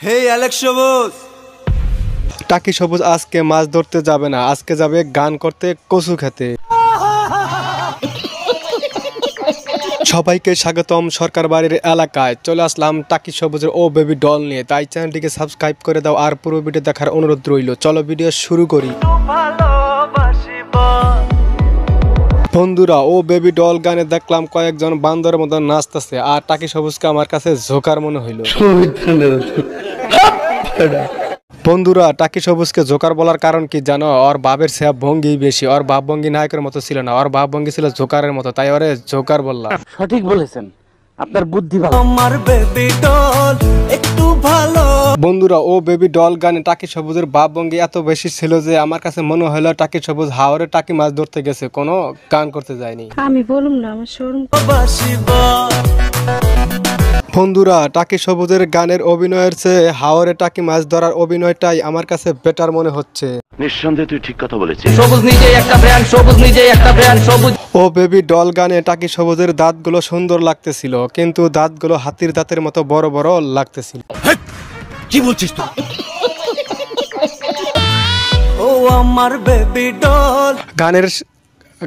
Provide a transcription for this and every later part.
হে Alex সবুজ। টাকি সবুজ আজকে মাছ ধরতে যাবে না, আজকে যাবে গান করতে কচু খেতে। সবাইকে স্বাগতম সরকার বাড়ির এলাকায়। চলে আসলাম টাকি সবুজের ও বেবি ডল নিয়ে, তাই চ্যানেলটিকে সাবস্ক্রাইব করে দাও আর পুরো ভিডিও দেখার অনুরোধ রইল। চলো ভিডিও শুরু করি। বন্ধুরা, ও বেবি ডল গানে দেখলাম কয়েকজন বান্দরের মতো নাচতেছে, আর টাকি সবুজকে আমার কাছে জোকার মনে হইল। বন্ধুরা, টাকি সবুজকে জোকার বলার কারণ কি জানো? ওর বাপের সে ভঙ্গি বেশি, ওর বাপ ভঙ্গি নায়কের মতো ছিল না, ওর বাপ ভঙ্গি ছিল জোকারের মতো, তাই ওরে জোকার বললাম। সঠিক বলেছেন, আপনার বুদ্ধি ভালো। আমার বেবি ডল একটু ভালো। বন্ধুরা, ও বেবি ডল গানে টাকি সবুজের বাপ ভঙ্গি এত বেশি ছিল যে আমার কাছে মনে হলো টাকি সবুজ হাওরে টাকি মাছ ধরতে গেছে, কোনো গান করতে যায়নি। আমি বলুম না, আমার শোরুম। বন্ধুরা, টাকি সবুজের গানের অভিনয়ের চেয়ে হাওরে টাকি মাছ ধরার অভিনয়টাই আমার কাছে বেটার মনে হচ্ছে। নিঃসন্দেহে তুই ঠিক কথা বলেছিস। সবুজ নিজেই একটা ব্র্যান্ড, সবুজ নিজেই একটা ব্র্যান্ড, সবুজ। ও বেবি ডল গানে টাকি সবুজের দাঁতগুলো সুন্দর লাগতেছিল, কিন্তু দাঁতগুলো হাতির দাঁতের মতো বড় বড় লাগতেছিল। কি বলছিস তুই? ও আমার বেবি ডল।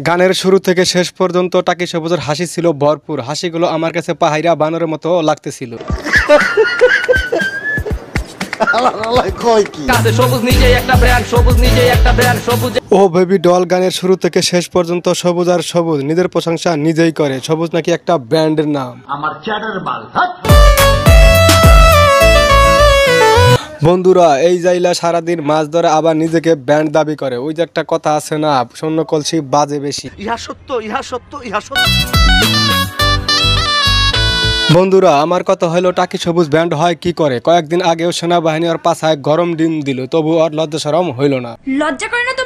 গানের শুরু থেকে শেষ পর্যন্ত টাকি সবুজের হাসি ছিল ভরপুর। হাসিগুলো আমার কাছে পাহাইরা বানরের মতো লাগতেছিল। সবুজ নিজেই একটা ব্র্যান্ড, সবুজ নিজেই একটা ব্র্যান্ড, সবুজ। ও বেবি ডল গানের শুরু থেকে শেষ পর্যন্ত সবুজ আর সবুজ নিজের প্রশংসা নিজেই করে। সবুজ নাকি একটা ব্র্যান্ডের নাম। আমার চ্যাটার মাল। বন্ধুরা, এই জাইলা সারাদিন মাছ ধরে আবার নিজেকে ব্যান্ড দাবি করে। ওই যে একটা কথা আছে না, শূন্য কলসি বাজে বেশি। ইহা সত্য, ইহা সত্য, ইহা সত্য। বন্ধুরা, আমার কথা হলো টাকি সবুজ ব্যান্ড হয় কি করে? কয়েকদিন আগেও সেনাবাহিনী ওর পাছায় গরম ডিম দিল, তবু ওর লজ্জা শরম হইল না। লজ্জা করে না তো